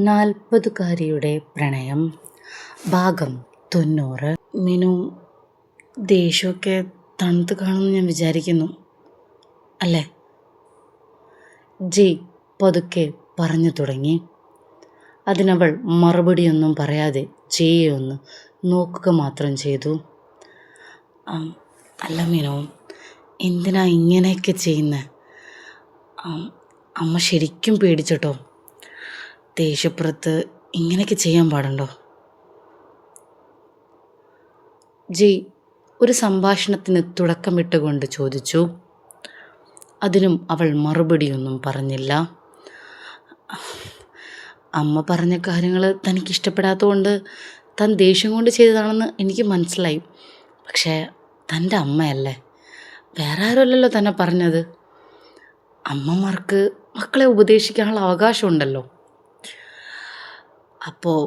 നാൽപ്പതുകാരിയുടെ പ്രണയം ഭാഗം 90. മിനു, ദേഷ്യമൊക്കെ തണുത്ത് കാണുമെന്ന് ഞാൻ വിചാരിക്കുന്നു, അല്ലേ? ജി പതുക്കെ പറഞ്ഞു തുടങ്ങി. അതിനവൾ മറുപടിയൊന്നും പറയാതെ ജയെ ഒന്ന് നോക്കുക മാത്രം ചെയ്തു. അല്ല മീനു, എന്തിനാ ഇങ്ങനെയൊക്കെ ചെയ്യുന്നത്? അമ്മ ശരിക്കും പേടിച്ചിട്ടോ. ദേഷ്യപ്പുറത്ത് ഇങ്ങനെയൊക്കെ ചെയ്യാൻ പാടുണ്ടോ? ജയ് ഒരു സംഭാഷണത്തിന് തുടക്കമിട്ടുകൊണ്ട് ചോദിച്ചു. അതിനും അവൾ മറുപടിയൊന്നും പറഞ്ഞില്ല. അമ്മ പറഞ്ഞ കാര്യങ്ങൾ തനിക്കിഷ്ടപ്പെടാത്തതുകൊണ്ട് താൻ ദേഷ്യം കൊണ്ട് ചെയ്തതാണെന്ന് എനിക്ക് മനസ്സിലായി. പക്ഷേ തൻ്റെ അമ്മയല്ലേ, വേറെ ആരുമല്ലല്ലോ തന്നെ പറഞ്ഞത്. അമ്മമാർക്ക് മക്കളെ ഉപദേശിക്കാനുള്ള അവകാശമുണ്ടല്ലോ. അപ്പോൾ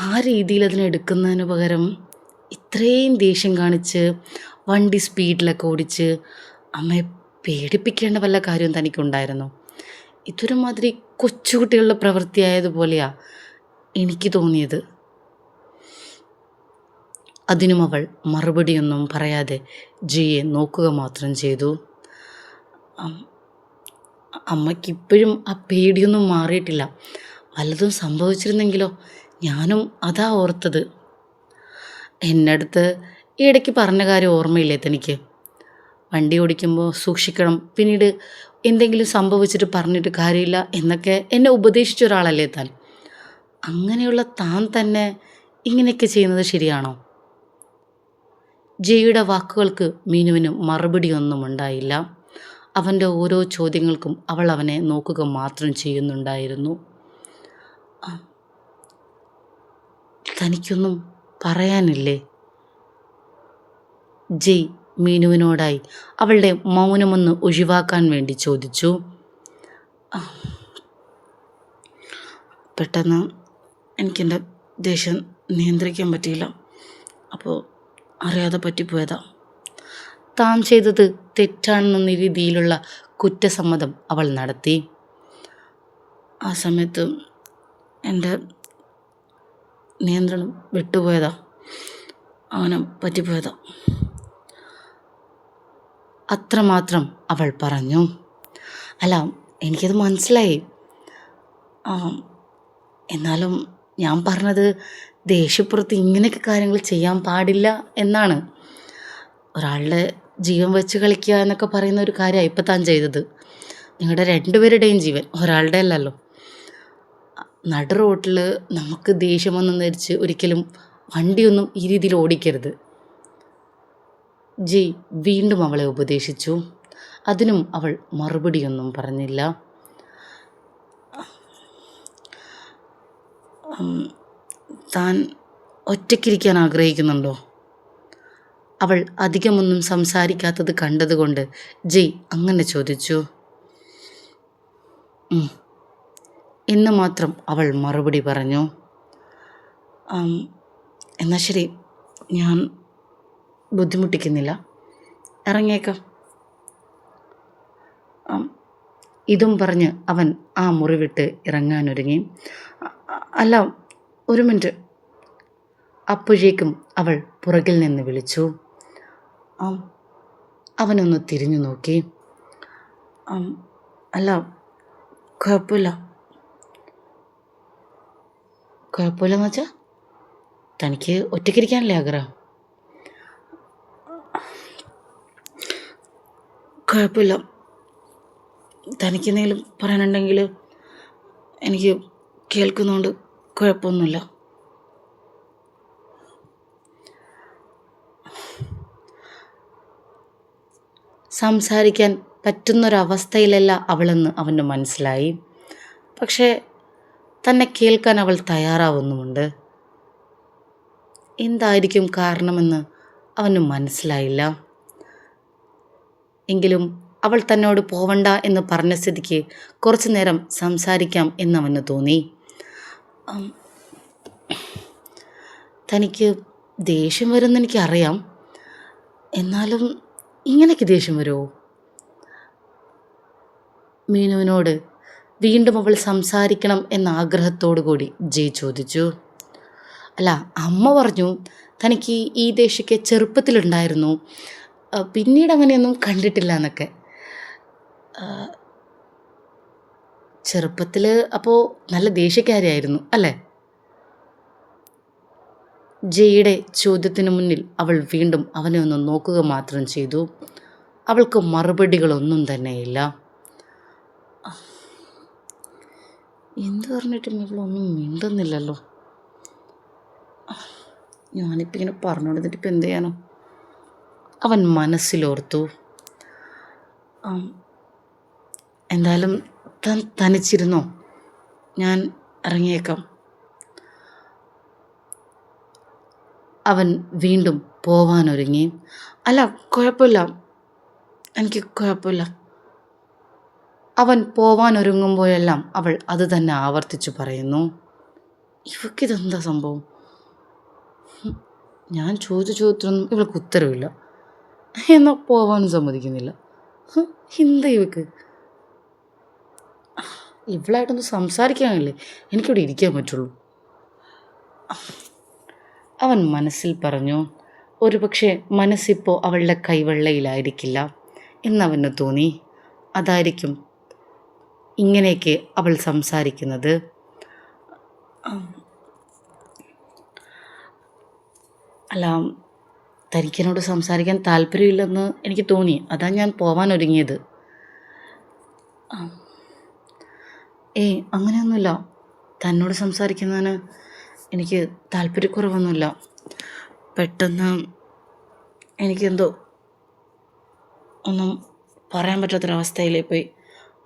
ആ രീതിയിൽ അതിനെടുക്കുന്നതിന് പകരം ഇത്രയും ദേഷ്യം കാണിച്ച് വണ്ടി സ്പീഡിലൊക്കെ ഓടിച്ച് അമ്മയെ പേടിപ്പിക്കേണ്ട വല്ല കാര്യവും തനിക്കുണ്ടായിരുന്നു? ഇതൊരുമാതിരി കൊച്ചുകുട്ടികളുടെ പ്രവൃത്തിയായതുപോലെയാണ് എനിക്ക് തോന്നിയത്. അതിനും അവൾ മറുപടിയൊന്നും പറയാതെ ജിയെ നോക്കുക മാത്രം ചെയ്തു. അമ്മയ്ക്കിപ്പോഴും ആ പേടിയൊന്നും മാറിയിട്ടില്ല. വല്ലതും സംഭവിച്ചിരുന്നെങ്കിലോ? ഞാനും അതാ ഓർത്തത്. എന്നടുത്ത് ഇടയ്ക്ക് പറഞ്ഞ കാര്യം ഓർമ്മയില്ലേ തനിക്ക്? വണ്ടി ഓടിക്കുമ്പോൾ സൂക്ഷിക്കണം, പിന്നീട് എന്തെങ്കിലും സംഭവിച്ചിട്ട് പറഞ്ഞിട്ട് കാര്യമില്ല എന്നൊക്കെ എന്നെ ഉപദേശിച്ച ഒരാളല്ലേ താൻ. അങ്ങനെയുള്ള താൻ തന്നെ ഇങ്ങനെയൊക്കെ ചെയ്യുന്നത് ശരിയാണോ? ജയുടെ വാക്കുകൾക്ക് മീനുവിന് മറുപടിയൊന്നും ഉണ്ടായില്ല. അവൻ്റെ ഓരോ ചോദ്യങ്ങൾക്കും അവൾ അവനെ നോക്കുക മാത്രം ചെയ്യുന്നുണ്ടായിരുന്നു. തനിക്കൊന്നും പറയാനില്ലേ? ജയ് മീനുവിനോടായി അവളുടെ മൗനമൊന്ന് ഒഴിവാക്കാൻ വേണ്ടി ചോദിച്ചു. പെട്ടെന്ന് എനിക്കെൻ്റെ ദേഷ്യം നിയന്ത്രിക്കാൻ പറ്റിയില്ല. അപ്പോൾ അറിയാതെ പറ്റിപ്പോയതാ. താൻ ചെയ്തത് തെറ്റാണെന്ന രീതിയിലുള്ള കുറ്റസമ്മതം അവൾ നടത്തി. ആ സമയത്ത് എൻ്റെ നിയന്ത്രണം വിട്ടുപോയതാ, അവനെ പറ്റിപ്പോയതാ, അത്രമാത്രം അവൾ പറഞ്ഞു. അല്ല, എനിക്കത് മനസ്സിലായി. എന്നാലും ഞാൻ പറഞ്ഞത് ദേഷ്യപ്പുറത്ത് ഇങ്ങനെയൊക്കെ കാര്യങ്ങൾ ചെയ്യാൻ പാടില്ല എന്നാണ്. ഒരാളുടെ ജീവൻ വെച്ച് കളിക്കുക എന്നൊക്കെ പറയുന്ന ഒരു കാര്യമാണ് ഇപ്പം താൻ ചെയ്തത്. നിങ്ങളുടെ രണ്ടുപേരുടെയും ജീവൻ, ഒരാളുടെ അല്ലല്ലോ. നടു റോട്ടിൽ നമുക്ക് ദേഷ്യമൊന്നും ധരിച്ച് ഒരിക്കലും വണ്ടിയൊന്നും ഈ രീതിയിൽ ഓടിക്കരുത്. ജയ് വീണ്ടും അവളെ ഉപദേശിച്ചു. അതിനും അവൾ മറുപടിയൊന്നും പറഞ്ഞില്ല. താൻ ഒറ്റയ്ക്കിരിക്കാൻ ആഗ്രഹിക്കുന്നുണ്ടോ? അവൾ അധികമൊന്നും സംസാരിക്കാത്തത് കണ്ടതുകൊണ്ട് ജയ് അങ്ങനെ ചോദിച്ചു. എന്ന് മാത്രം അവൾ മറുപടി പറഞ്ഞു. എന്നാൽ ശരി, ഞാൻ ബുദ്ധിമുട്ടിക്കുന്നില്ല, ഇറങ്ങിയേക്കാം. ഇതും പറഞ്ഞ് അവൻ ആ മുറി വിട്ട് ഇറങ്ങാനൊരുങ്ങി. അല്ല, ഒരു മിനിറ്റ്. അപ്പോഴേക്കും അവൾ പുറകിൽ നിന്ന് വിളിച്ചു. അവനൊന്ന് തിരിഞ്ഞു നോക്കി. അല്ല, കുഴപ്പമില്ലെന്ന് വെച്ചാൽ തനിക്ക് ഒറ്റയ്ക്കിരിക്കാനല്ലേ ആഗ്രഹം? കുഴപ്പമില്ല, തനിക്കെന്തെങ്കിലും പറയാനുണ്ടെങ്കിൽ എനിക്ക് കേൾക്കുന്നതുകൊണ്ട് കുഴപ്പമൊന്നുമില്ല. സംസാരിക്കാൻ പറ്റുന്നൊരവസ്ഥയിലല്ല അവളെന്ന് അവന് മനസ്സിലായി. പക്ഷേ തന്നെ കേൾക്കാൻ അവൾ തയ്യാറാവുന്നുമുണ്ട്. എന്തായിരിക്കും കാരണമെന്ന് അവന് മനസ്സിലായില്ല. എങ്കിലും അവൾ തന്നോട് പോവണ്ട എന്ന് പറഞ്ഞ സ്ഥിതിക്ക് കുറച്ചു നേരം സംസാരിക്കാം എന്നവന് തോന്നി. തനിക്ക് ദേഷ്യം വരുമെന്ന് എനിക്കറിയാം, എന്നാലും ഇങ്ങനെയൊക്കെ ദേഷ്യം വരുമോ? മീനുവിനോട് വീണ്ടും അവൾ സംസാരിക്കണം എന്ന ആഗ്രഹത്തോടു കൂടി ജയ് ചോദിച്ചു. അല്ല, അമ്മ പറഞ്ഞു തനിക്ക് ഈ ദേഷ്യമൊക്കെ ചെറുപ്പത്തിലുണ്ടായിരുന്നു, പിന്നീട് അങ്ങനെയൊന്നും കണ്ടിട്ടില്ല എന്നൊക്കെ. ചെറുപ്പത്തിൽ അപ്പോൾ നല്ല ദേഷ്യക്കാരിയായിരുന്നു അല്ലേ? ജയുടെ ചോദ്യത്തിന് മുന്നിൽ അവൾ വീണ്ടും അവനെ ഒന്ന് നോക്കുക മാത്രം ചെയ്തു. അവൾക്ക് മറുപടികളൊന്നും തന്നെയില്ല. എന്ത് പറഞ്ഞിട്ടും ഇവളൊന്നും മിണ്ടുന്നില്ലല്ലോ. ഞാനിപ്പോൾ ഇങ്ങനെ പറഞ്ഞുകൊണ്ടിട്ട് ഇപ്പം എന്ത് ചെയ്യാനോ? അവൻ മനസ്സിലോർത്തു. എന്തായാലും താൻ തനിച്ചിരുന്നോ, ഞാൻ ഇറങ്ങിയേക്കാം. അവൻ വീണ്ടും പോവാനൊരുങ്ങി. അല്ല, കുഴപ്പമില്ല, എനിക്ക് കുഴപ്പമില്ല. അവൻ പോവാനൊരുങ്ങുമ്പോഴെല്ലാം അവൾ അത് തന്നെ ആവർത്തിച്ചു പറയുന്നു. ഇവക്കിതെന്താ സംഭവം? ഞാൻ ചോദിച്ച ചോദ്യത്തിനൊന്നും ഇവൾക്ക് ഉത്തരവില്ല, എന്നാൽ പോവാനും സമ്മതിക്കുന്നില്ല. എന്താ ഇവക്ക്? ഇവളായിട്ടൊന്ന് സംസാരിക്കാനല്ലേ എനിക്കിവിടെ ഇരിക്കാൻ പറ്റുള്ളൂ. അവൻ മനസ്സിൽ പറഞ്ഞു. ഒരുപക്ഷെ മനസ്സിപ്പോൾ അവളുടെ കൈവെള്ളയിലായിരിക്കില്ല എന്നവന് തോന്നി. അതായിരിക്കും ഇങ്ങനെയൊക്കെ അവൾ സംസാരിക്കുന്നത്. അല്ല, തനിക്കെന്നോട് സംസാരിക്കാൻ താല്പര്യമില്ലെന്ന് എനിക്ക് തോന്നി, അതാ ഞാൻ പോവാനൊരുങ്ങിയത്. അങ്ങനെയൊന്നുമില്ല, തന്നോട് സംസാരിക്കുന്നതിന് എനിക്ക് താല്പര്യക്കുറവൊന്നുമില്ല. പെട്ടെന്ന് എനിക്കെന്തോ ഒന്നും പറയാൻ പറ്റാത്തൊരവസ്ഥയിലേ പോയി,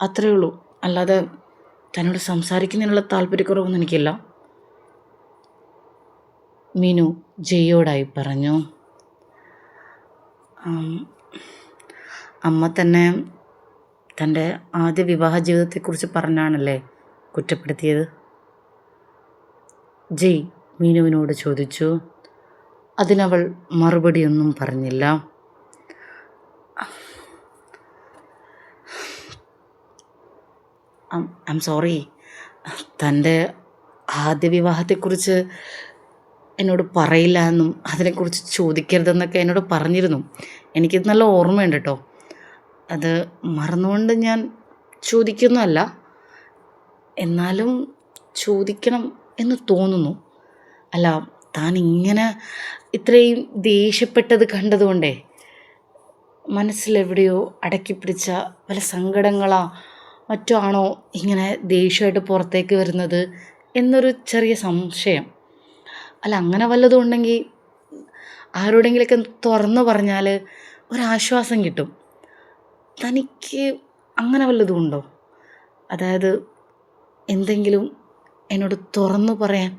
അത്രയേ ഉള്ളൂ. അല്ലാതെ തന്നോട് സംസാരിക്കുന്നതിനുള്ള താല്പര്യക്കുറവൊന്നും എനിക്കില്ല, മീനു ജയോടായി പറഞ്ഞു. അമ്മ തന്നെ തൻ്റെ ആദ്യ വിവാഹ ജീവിതത്തെക്കുറിച്ച് പറഞ്ഞാണല്ലേ കുറ്റപ്പെടുത്തിയത്? ജയ് മീനുവിനോട് ചോദിച്ചു. അതിനവൾ മറുപടിയൊന്നും പറഞ്ഞില്ല. ഐ എം സോറി, തൻ്റെ ആദ്യ വിവാഹത്തെക്കുറിച്ച് എന്നോട് പറയില്ല എന്നും അതിനെക്കുറിച്ച് ചോദിക്കരുതെന്നൊക്കെ എന്നോട് പറഞ്ഞിരുന്നു. എനിക്കിത് നല്ല ഓർമ്മയുണ്ട് കേട്ടോ. അത് മറന്നുകൊണ്ട് ഞാൻ ചോദിക്കുന്നതല്ല, എന്നാലും ചോദിക്കണം എന്ന് തോന്നുന്നു. അല്ല, താൻ ഇങ്ങനെ ഇത്രയും ദേഷ്യപ്പെട്ടത് കണ്ടതുകൊണ്ടേ മനസ്സിലെവിടെയോ അടക്കി പിടിച്ച പല സങ്കടങ്ങളോ മറ്റോ ആണോ ഇങ്ങനെ ദേഷ്യമായിട്ട് പുറത്തേക്ക് വരുന്നത് എന്നൊരു ചെറിയ സംശയം. അല്ല, അങ്ങനെ വല്ലതും ഉണ്ടെങ്കിൽ ആരോടെങ്കിലൊക്കെ തുറന്നു പറഞ്ഞാൽ ഒരാശ്വാസം കിട്ടും. തനിക്ക് അങ്ങനെ വല്ലതും ഉണ്ടോ? അതായത് എന്തെങ്കിലും എന്നോട് തുറന്നു പറയാൻ?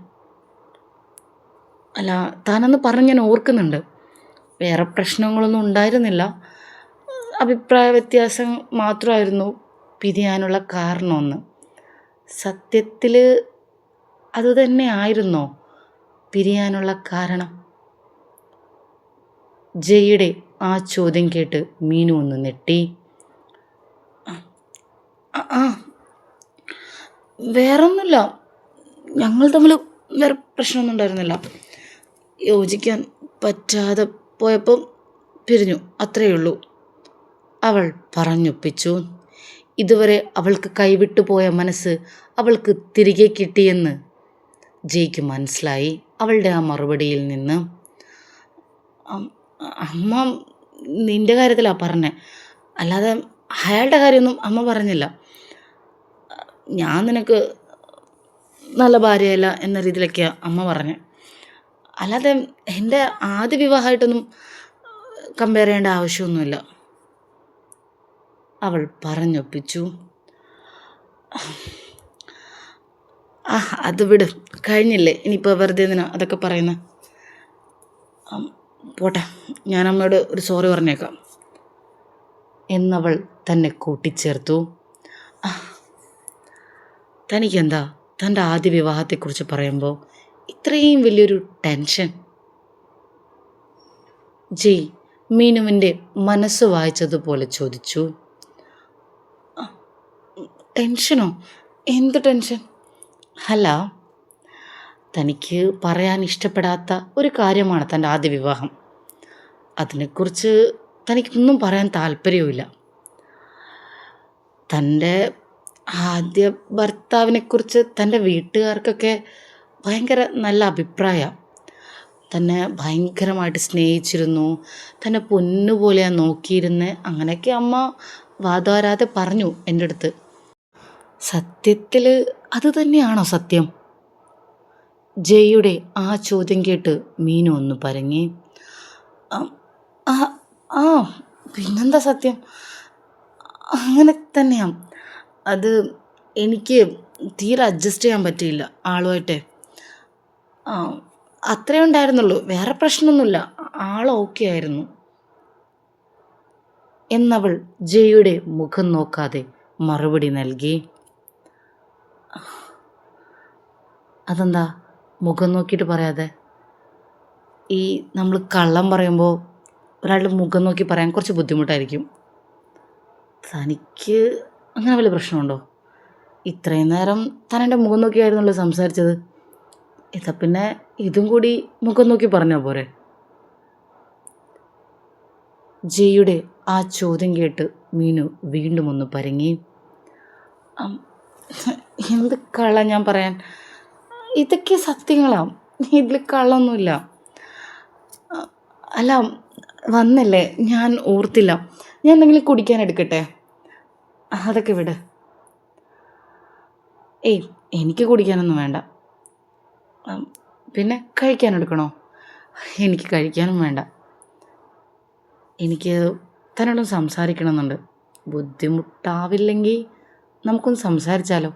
അല്ല, താനന്ന് പറഞ്ഞ് ഞാൻ ഓർക്കുന്നുണ്ട്, വേറെ പ്രശ്നങ്ങളൊന്നും ഉണ്ടായിരുന്നില്ല, അഭിപ്രായ വ്യത്യാസം മാത്രമായിരുന്നു പിരിയാനുള്ള കാരണമെന്ന്. സത്യത്തിൽ അതുതന്നെ ആയിരുന്നോ പിരിയാനുള്ള കാരണം? ജയുടെ ആ ചോദ്യം കേട്ട് മീനു ഒന്ന് നെട്ടി. വേറൊന്നുമില്ല, ഞങ്ങൾ തമ്മിൽ വേറെ പ്രശ്നമൊന്നും ഉണ്ടായിരുന്നില്ല. യോജിക്കാൻ പറ്റാതെ പോയപ്പം പിരിഞ്ഞു, അത്രയേ ഉള്ളൂ, അവൾ പറഞ്ഞൊപ്പിച്ചു. ഇതുവരെ അവൾക്ക് കൈവിട്ടു പോയ മനസ്സ് അവൾക്ക് തിരികെ കിട്ടിയെന്ന് ജയ്ക്ക് മനസ്സിലായി അവളുടെ ആ മറുപടിയിൽ നിന്ന്. അമ്മ നിൻ്റെ കാര്യത്തിലാണ് പറഞ്ഞത്, അല്ലാതെ അയാളുടെ കാര്യമൊന്നും അമ്മ പറഞ്ഞില്ല. ഞാൻ നിനക്ക് നല്ല ഭാര്യയല്ല എന്ന രീതിയിലൊക്കെയാണ് അമ്മ പറഞ്ഞത്, അല്ലാതെ എൻ്റെ ആദ്യ വിവാഹമായിട്ടൊന്നും കമ്പയർ ചെയ്യേണ്ട ആവശ്യമൊന്നുമില്ല, അവൾ പറഞ്ഞൊപ്പിച്ചു. അത് വിട്, കഴിഞ്ഞില്ലേ, ഇനിയിപ്പോൾ വെറുതെ എന്തിനാ അതൊക്കെ പറയുന്നത്? പോട്ടെ, ഞാൻ അമ്മയോട് ഒരു സോറി പറഞ്ഞേക്കാം എന്നവൾ തന്നെ കൂട്ടിച്ചേർത്തു. തനിക്കെന്താ തൻ്റെ ആദ്യ വിവാഹത്തെക്കുറിച്ച് പറയുമ്പോൾ ഇത്രയും വലിയൊരു ടെൻഷൻ? ജയ് മീനുവിൻ്റെ മനസ്സ് വായിച്ചതുപോലെ ചോദിച്ചു. ടെൻഷനോ? എന്ത് ടെൻഷൻ? അല്ല, തനിക്ക് പറയാൻ ഇഷ്ടപ്പെടാത്ത ഒരു കാര്യമാണ് തൻ്റെ ആദ്യ വിവാഹം. അതിനെക്കുറിച്ച് തനിക്കൊന്നും പറയാൻ താല്പര്യവുമില്ല. തൻ്റെ ആദ്യ ഭർത്താവിനെക്കുറിച്ച് തൻ്റെ വീട്ടുകാർക്കൊക്കെ ഭയങ്കര നല്ല അഭിപ്രായമാണ്. തന്നെ ഭയങ്കരമായിട്ട് സ്നേഹിച്ചിരുന്നു, തന്നെ പൊന്നുപോലെയാണ് നോക്കിയിരുന്നത്, അങ്ങനെയൊക്കെ അമ്മ വാതോരാതെ പറഞ്ഞു എൻ്റെ അടുത്ത്. സത്യത്തിൽ അത് തന്നെയാണോ സത്യം? ജയുടെ ആ ചോദ്യം കേട്ട് മീനു ഒന്ന് പരങ്ങി. "ആ ആ ആ, പിന്നെന്താ സത്യം, അങ്ങനെ തന്നെയാണ്. അത് എനിക്ക് തീരെ അഡ്ജസ്റ്റ് ചെയ്യാൻ പറ്റിയില്ല ആളുമായിട്ട്. ആ, അത്രേ ഉണ്ടായിരുന്നുള്ളൂ, വേറെ പ്രശ്നമൊന്നുമില്ല. ആൾ ഓക്കെ ആയിരുന്നു" എന്നവൾ ജയുടെ മുഖം നോക്കാതെ മറുപടി നൽകി. അതെന്താ മുഖം നോക്കിയിട്ട് പറയാതെ? ഈ നമ്മൾ കള്ളം പറയുമ്പോൾ ഒരാളുടെ മുഖം നോക്കി പറയാൻ കുറച്ച് ബുദ്ധിമുട്ടായിരിക്കും. തനിക്ക് അങ്ങനെ വല്ല പ്രശ്നമുണ്ടോ? ഇത്രയും നേരം താൻ എൻ്റെ മുഖം നോക്കിയായിരുന്നല്ലോ സംസാരിച്ചത്. ഇതാ പിന്നെ ഇതും കൂടി മുഖം നോക്കി പറഞ്ഞാൽ പോരെ? ജയുടെ ആ ചോദ്യം കേട്ട് മീനു വീണ്ടും ഒന്ന് പരങ്ങി. അം, എന്ത് കള്ളം ഞാൻ പറയാൻ? ഇതൊക്കെ സത്യങ്ങളാണ്, ഇതിൽ കള്ളൊന്നുമില്ല. അല്ല, വന്നല്ലേ, ഞാൻ ഓർത്തില്ല. ഞാൻ എന്തെങ്കിലും കുടിക്കാൻ എടുക്കട്ടെ? അതൊക്കെ വിട്. ഏയ്, എനിക്ക് കുടിക്കാനൊന്നും വേണ്ട. പിന്നെ കഴിക്കാൻ എടുക്കണോ? എനിക്ക് കഴിക്കാനും വേണ്ട. എനിക്ക് തന്നോടും സംസാരിക്കണമെന്നുണ്ട്. ബുദ്ധിമുട്ടാവില്ലെങ്കിൽ നമുക്കൊന്ന് സംസാരിച്ചാലോ?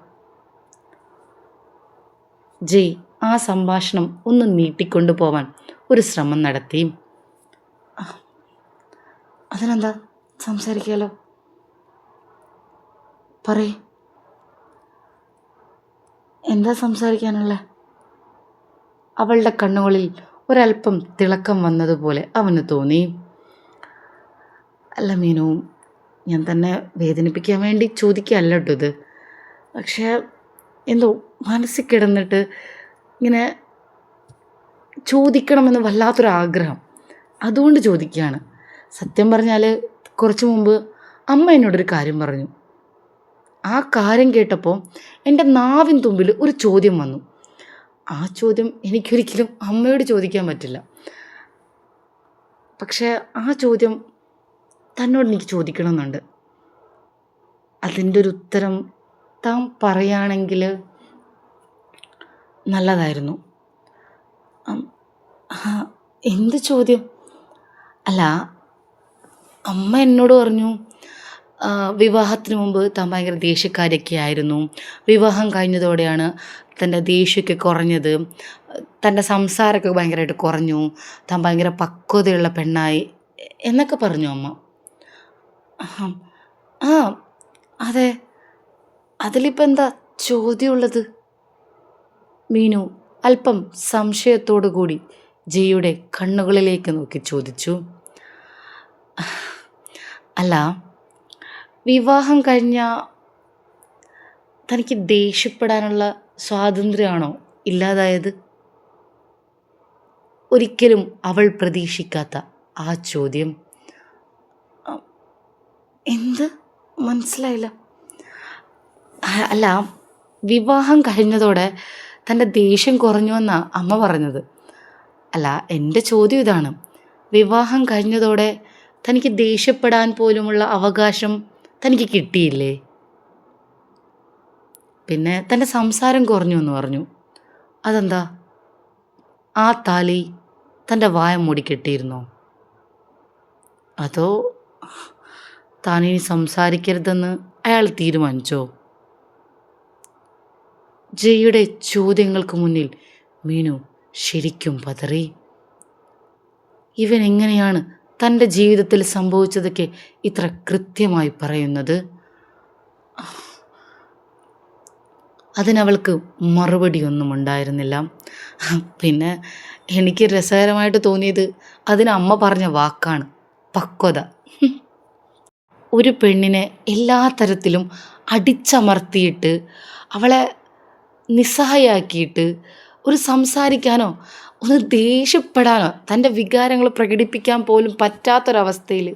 ജയ് ആ സംഭാഷണം ഒന്ന് നീട്ടിക്കൊണ്ടു പോവാൻ ഒരു ശ്രമം നടത്തി. അതിനെന്താ, സംസാരിക്കാലോ, പറയ്. എന്താ സംസാരിക്കാനുള്ള? അവളുടെ കണ്ണുകളിൽ ഒരല്പം തിളക്കം വന്നതുപോലെ അവന് തോന്നി. അല്ല മീനു, ഞാൻ തന്നെ വേദനിപ്പിക്കാൻ വേണ്ടി ചോദിക്കുകയല്ല കേട്ടോ ഇത്. പക്ഷേ എന്തോ മനസ്സിൽ കിടന്നിട്ട് ഇങ്ങനെ ചോദിക്കണമെന്ന് വല്ലാത്തൊരാഗ്രഹം, അതുകൊണ്ട് ചോദിക്കുകയാണ്. സത്യം പറഞ്ഞാൽ കുറച്ച് മുമ്പ് അമ്മ എന്നോടൊരു കാര്യം പറഞ്ഞു. ആ കാര്യം കേട്ടപ്പോൾ എൻ്റെ നാവിൻ തുമ്പിൽ ഒരു ചോദ്യം വന്നു. ആ ചോദ്യം എനിക്കൊരിക്കലും അമ്മയോട് ചോദിക്കാൻ പറ്റില്ല. പക്ഷേ ആ ചോദ്യം തന്നോട് എനിക്ക് ചോദിക്കണമെന്നുണ്ട്. അതിൻ്റെ ഒരു ഉത്തരം താൻ പറയുകയാണെങ്കിൽ നല്ലതായിരുന്നു. എന്ത് ചോദ്യം? അല്ല, അമ്മ എന്നോട് പറഞ്ഞു വിവാഹത്തിന് മുമ്പ് താൻ ഭയങ്കര ദേഷ്യക്കാരിയൊക്കെ ആയിരുന്നു. വിവാഹം കഴിഞ്ഞതോടെയാണ് തൻ്റെ ദേഷ്യമൊക്കെ കുറഞ്ഞത്, തൻ്റെ സംസാരമൊക്കെ ഭയങ്കരമായിട്ട് കുറഞ്ഞു, താൻ ഭയങ്കര പക്വതയുള്ള പെണ്ണായി എന്നൊക്കെ പറഞ്ഞു അമ്മ. ആ, അതെ, അതിലിപ്പോൾ എന്താ ചോദ്യമുള്ളത്? മീനു അല്പം സംശയത്തോടു കൂടി ജിയുടെ കണ്ണുകളിലേക്ക് നോക്കി ചോദിച്ചു. അല്ല, വിവാഹം കഴിഞ്ഞ തനിക്ക് ദേഷ്യപ്പെടാനുള്ള സ്വാതന്ത്ര്യമാണോ ഇല്ലാതായത്? ഒരിക്കലും അവൾ പ്രതീക്ഷിക്കാത്ത ആ ചോദ്യം. എന്ത്, മനസ്സിലായില്ല? അല്ല, വിവാഹം കഴിഞ്ഞതോടെ തൻ്റെ ദേഷ്യം കുറഞ്ഞുവെന്നാണ് അമ്മ പറഞ്ഞത്. അല്ല, എൻ്റെ ചോദ്യം ഇതാണ്, വിവാഹം കഴിഞ്ഞതോടെ തനിക്ക് ദേഷ്യപ്പെടാൻ പോലുമുള്ള അവകാശം തനിക്ക് കിട്ടിയില്ലേ? പിന്നെ തൻ്റെ സംസാരം കുറഞ്ഞു എന്ന് പറഞ്ഞു. അതെന്താ? ആ താലി തൻ്റെ വായ മൂടിക്കെട്ടിയിരുന്നോ? അതോ താനിനി സംസാരിക്കരുതെന്ന് അയാൾ തീരുമാനിച്ചോ? ജയുടെ ചോദ്യങ്ങൾക്ക് മുന്നിൽ മീനു ശരിക്കും പതറി. ഇവൻ എങ്ങനെയാണ് തൻ്റെ ജീവിതത്തിൽ സംഭവിച്ചതൊക്കെ ഇത്ര കൃത്യമായി പറയുന്നത്? അതിനവൾക്ക് മറുപടിയൊന്നും ഉണ്ടായിരുന്നില്ല. പിന്നെ എനിക്ക് രസകരമായിട്ട് തോന്നിയത് അതിന് അമ്മ പറഞ്ഞ വാക്കാണ്, പക്വത. ഒരു പെണ്ണിനെ എല്ലാ തരത്തിലും അടിച്ചമർത്തിയിട്ട് അവളെ നിസ്സഹായാക്കിയിട്ട് ഒരു സംസാരിക്കാനോ ഒന്ന് ദേഷ്യപ്പെടാനോ തൻ്റെ വികാരങ്ങൾ പ്രകടിപ്പിക്കാൻ പോലും പറ്റാത്തൊരവസ്ഥയിൽ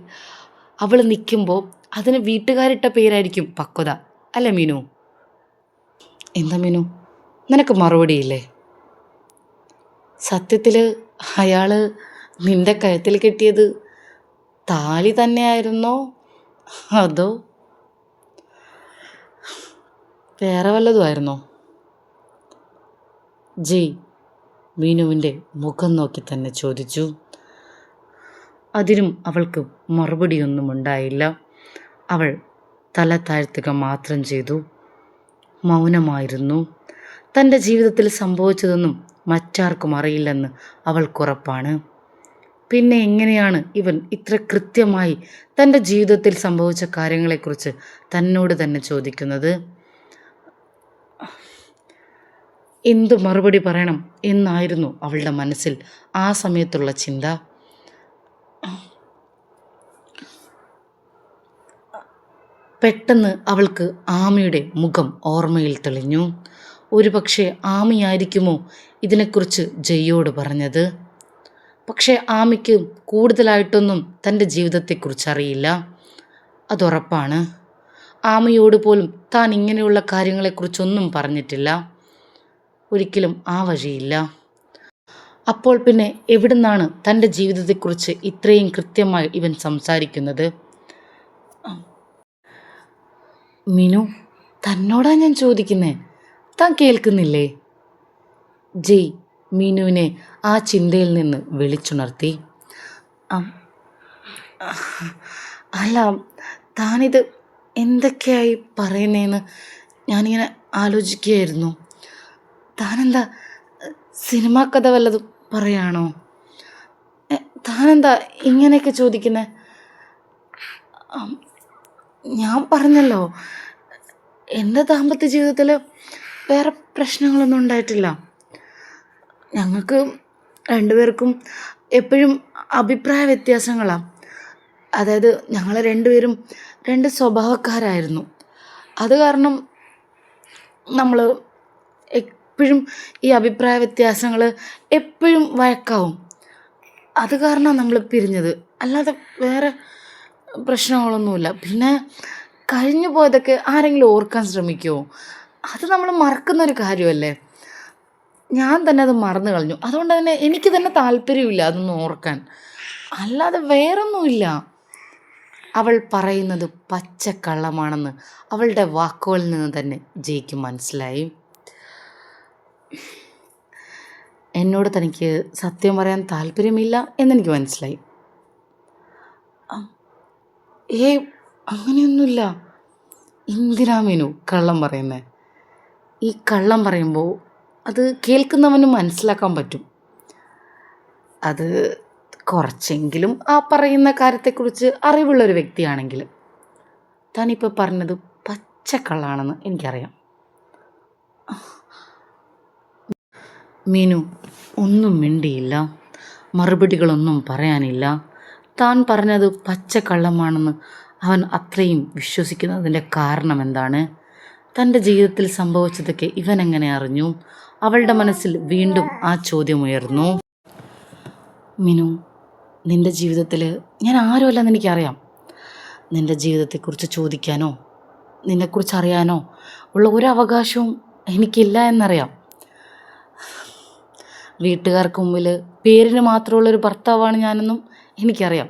അവൾ നിൽക്കുമ്പോൾ അതിന് വീട്ടുകാരിട്ട പേരായിരിക്കും പക്വത. അല്ലേ മീനു? എന്താ മീനു, നിനക്ക് മറുപടിയില്ലേ? സത്യത്തിൽ അയാൾ നിന്റെ കഴുത്തിൽ കെട്ടിയത് താലി തന്നെയായിരുന്നോ അതോ വേറെ വല്ലതുമായിരുന്നോ? ജയ് മീനുവിൻ്റെ മുഖം നോക്കി തന്നെ ചോദിച്ചു. അതിനും അവൾക്ക് മറുപടിയൊന്നും ഉണ്ടായില്ല. അവൾ തല താഴ്ത്തുക മാത്രം ചെയ്തു. മൗനമായിരുന്നു. തൻ്റെ ജീവിതത്തിൽ സംഭവിച്ചതൊന്നും മറ്റാർക്കും അറിയില്ലെന്ന് അവൾക്കുറപ്പാണ്. പിന്നെ എങ്ങനെയാണ് ഇവൻ ഇത്ര കൃത്യമായി തൻ്റെ ജീവിതത്തിൽ സംഭവിച്ച കാര്യങ്ങളെക്കുറിച്ച് തന്നോട് തന്നെ ചോദിക്കുന്നത്? എന്തു മറുപടി പറയണം എന്നായിരുന്നു അവളുടെ മനസ്സിൽ ആ സമയത്തുള്ള ചിന്ത. പെട്ടെന്ന് അവൾക്ക് ആമിയുടെ മുഖം ഓർമ്മയിൽ തെളിഞ്ഞു. ഒരുപക്ഷെ ആമിയായിരിക്കുമോ ഇതിനെക്കുറിച്ച് ജയ്യോട് പറഞ്ഞത്. പക്ഷേ ആമിക്ക് കൂടുതലായിട്ടൊന്നും തൻ്റെ ജീവിതത്തെക്കുറിച്ച് അറിയില്ല, അതുറപ്പാണ്. ആമിയോട് പോലും താൻ ഇങ്ങനെയുള്ള കാര്യങ്ങളെക്കുറിച്ചൊന്നും പറഞ്ഞിട്ടില്ല, ഒരിക്കലും ആ വഴിയില്ല. അപ്പോൾ പിന്നെ എവിടുന്നാണ് തൻ്റെ ജീവിതത്തെക്കുറിച്ച് ഇത്രയും കൃത്യമായി ഇവൻ സംസാരിക്കുന്നത്? മിനു, തന്നോടാ ഞാൻ ചോദിക്കുന്നേ, താൻ കേൾക്കുന്നില്ലേ? ജയ് മീനുവിനെ ആ ചിന്തയിൽ നിന്ന് വിളിച്ചുണർത്തി. അല്ല, താനിത് എന്തൊക്കെയായി പറയുന്നതെന്ന് ഞാനിങ്ങനെ ആലോചിക്കുകയായിരുന്നു. താനെന്താ സിനിമാ കഥ വല്ലതും പറയാണോ? താനെന്താ ഇങ്ങനെയൊക്കെ ചോദിക്കുന്നത്? ഞാൻ പറഞ്ഞല്ലോ, എൻ്റെ ദാമ്പത്യ ജീവിതത്തിൽ വേറെ പ്രശ്നങ്ങളൊന്നും ഉണ്ടായിട്ടില്ല. ഞങ്ങൾക്ക് രണ്ടുപേർക്കും എപ്പോഴും അഭിപ്രായ വ്യത്യാസങ്ങളാണ്. അതായത് ഞങ്ങൾ രണ്ടുപേരും രണ്ട് സ്വഭാവക്കാരായിരുന്നു. അത് കാരണം നമ്മൾ എപ്പോഴും ഈ അഭിപ്രായ വ്യത്യാസങ്ങൾ എപ്പോഴും വഴക്കാവും. അത് കാരണമാണ് നമ്മൾ പിരിഞ്ഞത്, അല്ലാതെ വേറെ പ്രശ്നങ്ങളൊന്നുമില്ല. പിന്നെ കഴിഞ്ഞു പോയതൊക്കെ ആരെങ്കിലും ഓർക്കാൻ ശ്രമിക്കുമോ? അത് നമ്മൾ മറക്കുന്നൊരു കാര്യമല്ലേ. ഞാൻ തന്നെ അത് മറന്നു കളഞ്ഞു. അതുകൊണ്ട് തന്നെ എനിക്ക് തന്നെ താല്പര്യമില്ല അതൊന്നും ഓർക്കാൻ, അല്ലാതെ വേറൊന്നുമില്ല. അവൾ പറയുന്നത് പച്ചക്കള്ളമാണെന്ന് അവളുടെ വാക്കുകളിൽ നിന്ന് തന്നെ ജയ്ക്ക് മനസ്സിലായി. എന്നോട് തനിക്ക് സത്യം പറയാൻ താല്പര്യമില്ല എന്നെനിക്ക് മനസ്സിലായി. അങ്ങനെയൊന്നുമില്ല. എന്തിനാ മീനു കള്ളം പറയുന്നത്? ഈ കള്ളം പറയുമ്പോൾ അത് കേൾക്കുന്നവന് മനസ്സിലാക്കാൻ പറ്റും. അത് കുറച്ചെങ്കിലും ആ പറയുന്ന കാര്യത്തെക്കുറിച്ച് അറിവുള്ളൊരു വ്യക്തിയാണെങ്കിൽ. താനിപ്പോൾ പറഞ്ഞത് പച്ചക്കള്ളാണെന്ന് എനിക്കറിയാം. മീനു ഒന്നും മിണ്ടിയില്ല, മറുപടികളൊന്നും പറയാനില്ല. താൻ പറഞ്ഞത് പച്ചക്കള്ളമാണെന്ന് അവൻ അത്രയും വിശ്വസിക്കുന്നതിൻ്റെ കാരണം എന്താണ്? തൻ്റെ ജീവിതത്തിൽ സംഭവിച്ചതൊക്കെ ഇവൻ എങ്ങനെ അറിഞ്ഞു? അവളുടെ മനസ്സിൽ വീണ്ടും ആ ചോദ്യം ഉയർന്നു. മിനു, നിൻ്റെ ജീവിതത്തിൽ ഞാൻ ആരുമല്ലെന്ന് എനിക്കറിയാം. നിൻ്റെ ജീവിതത്തെക്കുറിച്ച് ചോദിക്കാനോ നിന്നെക്കുറിച്ച് അറിയാനോ ഉള്ള ഒരു അവകാശവും എനിക്കില്ല എന്നറിയാം. വീട്ടുകാർക്ക് മുമ്പിൽ പേരിന് മാത്രമുള്ളൊരു ഭർത്താവാണ് ഞാനെന്നും എനിക്കറിയാം.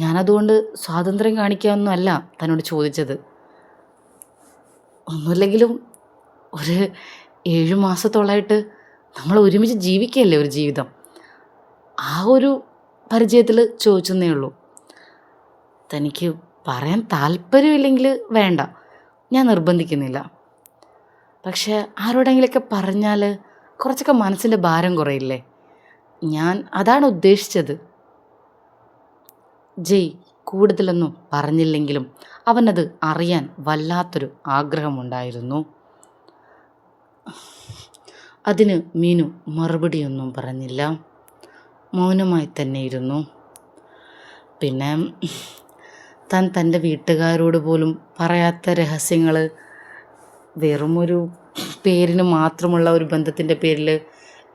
ഞാനതുകൊണ്ട് സ്വാതന്ത്ര്യം കാണിക്കാനൊന്നും അല്ല തന്നോട് ചോദിച്ചത്. ഒന്നുമില്ലെങ്കിലും ഒരു 7 മാസത്തോളമായിട്ട് നമ്മൾ ഒരുമിച്ച് ജീവിക്കുകയല്ലേ ഒരു ജീവിതം. ആ ഒരു പരിചയത്തിൽ ചോദിച്ചെന്നേ ഉള്ളൂ. തനിക്ക് പറയാൻ താല്പര്യമില്ലെങ്കിൽ വേണ്ട, ഞാൻ നിർബന്ധിക്കുന്നില്ല. പക്ഷേ ആരോടെങ്കിലൊക്കെ പറഞ്ഞാൽ കുറച്ചൊക്കെ മനസ്സിൻ്റെ ഭാരം കുറയില്ലേ? ഞാൻ അതാണ് ഉദ്ദേശിച്ചത്. ജയ് കൂടുതലൊന്നും പറഞ്ഞില്ലെങ്കിലും അവനത് അറിയാൻ വല്ലാത്തൊരു ആഗ്രഹമുണ്ടായിരുന്നു. അതിന് മീനു മറുപടിയൊന്നും പറഞ്ഞില്ല, മൗനമായി തന്നെ ഇരുന്നു. പിന്നെ താൻ തൻ്റെ വീട്ടുകാരോട് പോലും പറയാത്ത രഹസ്യങ്ങൾ വെറുമൊരു പേരിന് മാത്രമുള്ള ഒരു ബന്ധത്തിൻ്റെ പേരിൽ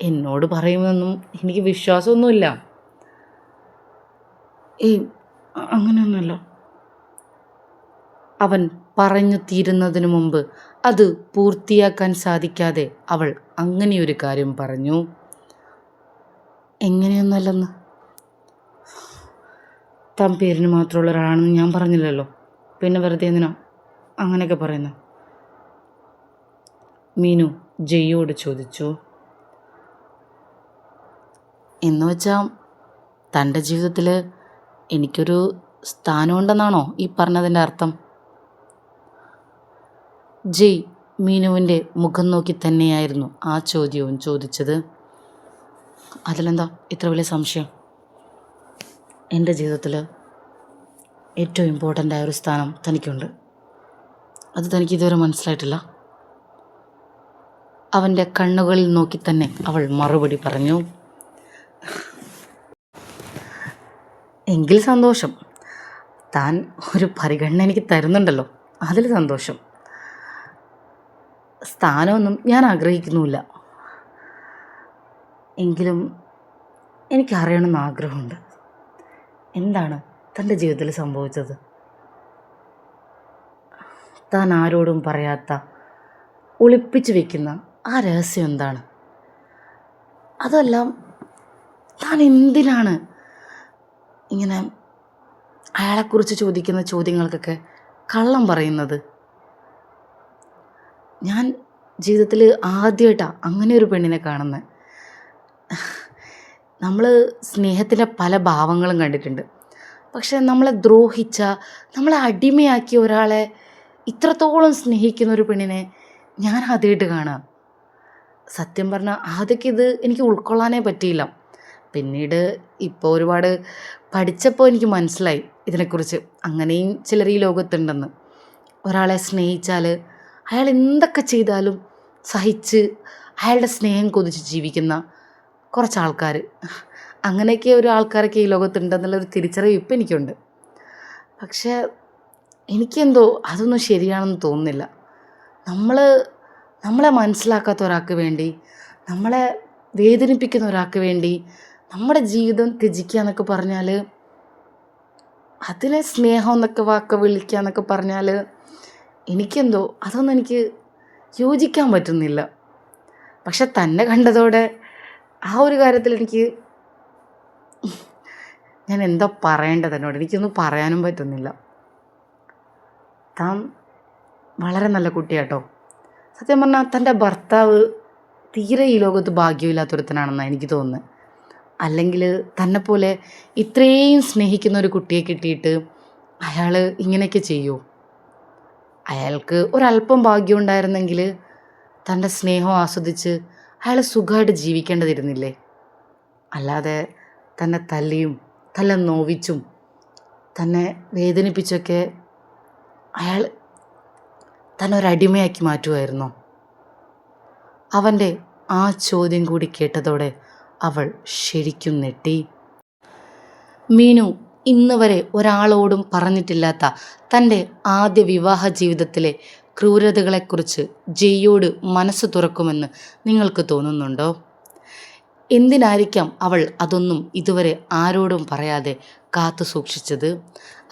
എന്നോട് പറയുമെന്നും എനിക്ക് വിശ്വാസമൊന്നുമില്ല. ഏയ് അങ്ങനെയൊന്നുമല്ല. അവൻ പറഞ്ഞു തീരുന്നതിനു മുമ്പ് അത് പൂർത്തിയാക്കാൻ സാധിക്കാതെ അവൾ അങ്ങനെയൊരു കാര്യം പറഞ്ഞു. എങ്ങനെയൊന്നല്ലെന്ന്? താൻ പേരിന് മാത്രമുള്ള ഒരാളാണെന്ന് ഞാൻ പറഞ്ഞില്ലല്ലോ, പിന്നെ വെറുതെ എന്തിനാ അങ്ങനെയൊക്കെ പറയുന്നത്? മീനു ജയ്യോട് ചോദിച്ചു. എന്ന് വെച്ചാൽ തൻ്റെ ജീവിതത്തിൽ എനിക്കൊരു സ്ഥാനമുണ്ടെന്നാണോ ഈ പറഞ്ഞതിൻ്റെ അർത്ഥം? ജയ് മീനുവിൻ്റെ മുഖം നോക്കി തന്നെയായിരുന്നു ആ ചോദ്യവും ചോദിച്ചത്. അതിലെന്താ ഇത്ര വലിയ സംശയം? എൻ്റെ ജീവിതത്തിൽ ഏറ്റവും ഇമ്പോർട്ടൻ്റ് ആയ ഒരു സ്ഥാനം തനിക്കുണ്ട്. അത് തനിക്ക് ഇതുവരെ മനസ്സിലായിട്ടില്ല? അവൻ്റെ കണ്ണുകളിൽ നോക്കി തന്നെ അവൾ മറുപടി പറഞ്ഞു. എങ്കിൽ സന്തോഷം. താൻ ഒരു പരിഗണന എനിക്ക് തരുന്നുണ്ടല്ലോ, അതിൽ സന്തോഷം. സ്ഥാനമൊന്നും ഞാൻ ആഗ്രഹിക്കുന്നുമില്ല. എങ്കിലും എനിക്കറിയണമെന്ന് ആഗ്രഹമുണ്ട്. എന്താണ് തൻ്റെ ജീവിതത്തിൽ സംഭവിച്ചത്? താൻ ആരോടും പറയാത്ത, ഒളിപ്പിച്ചു വെക്കുന്ന ആ രഹസ്യം എന്താണ്? അതെല്ലാം താൻ എന്തിനാണ് ഇങ്ങനെ അയാളെക്കുറിച്ച് ചോദിക്കുന്ന ചോദ്യങ്ങൾക്കൊക്കെ കള്ളം പറയുന്നത്? ഞാൻ ജീവിതത്തിൽ ആദ്യമായിട്ടാണ് അങ്ങനെ ഒരു പെണ്ണിനെ കാണുന്നത്. നമ്മൾ സ്നേഹത്തിൻ്റെ പല ഭാവങ്ങളും കണ്ടിട്ടുണ്ട്. പക്ഷെ നമ്മളെ ദ്രോഹിച്ച, നമ്മളെ അടിമയാക്കിയ ഒരാളെ ഇത്രത്തോളം സ്നേഹിക്കുന്ന ഒരു പെണ്ണിനെ ഞാൻ ആദ്യമായിട്ട് കാണുക. സത്യം പറഞ്ഞാൽ ആദ്യമൊക്കെ ഇത് എനിക്ക് ഉൾക്കൊള്ളാനേ പറ്റിയില്ല. പിന്നീട് ഇപ്പോൾ ഒരുപാട് പഠിച്ചപ്പോൾ എനിക്ക് മനസ്സിലായി ഇതിനെക്കുറിച്ച്. അങ്ങനെയും ചിലർ ഈ ലോകത്തുണ്ടെന്ന്. ഒരാളെ സ്നേഹിച്ചാൽ അയാൾ എന്തൊക്കെ ചെയ്താലും സഹിച്ച് അയാളുടെ സ്നേഹം കൊതിച്ച് ജീവിക്കുന്ന കുറച്ച് ആൾക്കാർ, അങ്ങനെയൊക്കെ ഒരു ആൾക്കാരൊക്കെ ഈ ലോകത്തുണ്ടെന്നുള്ളൊരു തിരിച്ചറിവ് ഇപ്പം എനിക്കുണ്ട്. പക്ഷേ എനിക്കെന്തോ അതൊന്നും ശരിയാണെന്ന് തോന്നുന്നില്ല. നമ്മളെ മനസ്സിലാക്കാത്ത ഒരാൾക്ക് വേണ്ടി, നമ്മളെ വേദനിപ്പിക്കുന്ന ഒരാൾക്ക് വേണ്ടി നമ്മുടെ ജീവിതം ത്യജിക്കുക എന്നൊക്കെ പറഞ്ഞാൽ, അതിനെ സ്നേഹം എന്നൊക്കെ വാക്ക് വിളിക്കുക എന്നൊക്കെ പറഞ്ഞാൽ, എനിക്കെന്തോ അതൊന്നും എനിക്ക് യോജിക്കാൻ പറ്റുന്നില്ല. പക്ഷെ തന്നെ കണ്ടതോടെ ആ ഒരു കാര്യത്തിൽ ഞാൻ എന്താ പറയേണ്ടത് എന്നോട്? എനിക്കൊന്നും പറയാനും പറ്റുന്നില്ല. താൻ വളരെ നല്ല കുട്ടിയാട്ടോ. സത്യം പറഞ്ഞാൽ തൻ്റെ ഭർത്താവ് തീരെ ഈ ലോകത്ത് ഭാഗ്യമില്ലാത്തൊരുത്തനാണെന്നാണ് എനിക്ക് തോന്നുന്നത്. അല്ലെങ്കിൽ തന്നെപ്പോലെ ഇത്രയും സ്നേഹിക്കുന്ന ഒരു കുട്ടിയെ കിട്ടിയിട്ട് അയാൾ ഇങ്ങനെയൊക്കെ ചെയ്യുമോ? അയാൾക്ക് ഒരല്പം ഭാഗ്യം ഉണ്ടായിരുന്നെങ്കിൽ തൻ്റെ സ്നേഹം ആസ്വദിച്ച് അയാൾ സുഖമായിട്ട് ജീവിക്കേണ്ടതിരുന്നില്ലേ? അല്ലാതെ തന്നെ തല്ലിയും തന്നെ നോവിച്ചും തന്നെ വേദനിപ്പിച്ചൊക്കെ അയാൾ തന്നെ ഒരടിമയാക്കി മാറ്റുമായിരുന്നോ? അവൻ്റെ ആ ചോദ്യം കൂടി കേട്ടതോടെ അവൾ ശരിക്കും നെട്ടി. മീനു ഇന്ന് വരെ ഒരാളോടും പറഞ്ഞിട്ടില്ലാത്ത തൻ്റെ ആദ്യ വിവാഹ ജീവിതത്തിലെ ക്രൂരതകളെക്കുറിച്ച് ജയ്യോട് മനസ്സ് തുറക്കുമെന്ന് നിങ്ങൾക്ക് തോന്നുന്നുണ്ടോ? എന്തിനായിരിക്കാം അവൾ അതൊന്നും ഇതുവരെ ആരോടും പറയാതെ കാത്തു സൂക്ഷിച്ചത്?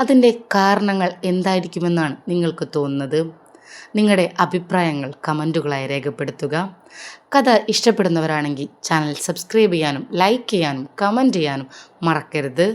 അതിൻ്റെ കാരണങ്ങൾ എന്തായിരിക്കുമെന്നാണ് നിങ്ങൾക്ക് തോന്നുന്നത്? നിങ്ങളുടെ അഭിപ്രായങ്ങൾ കമൻറ്റുകളായി രേഖപ്പെടുത്തുക. കഥ ഇഷ്ടപ്പെടുന്നവരാണെങ്കിൽ ചാനൽ സബ്സ്ക്രൈബ് ചെയ്യാനും ലൈക്ക് ചെയ്യാനും കമൻറ്റ് ചെയ്യാനും മറക്കരുത്.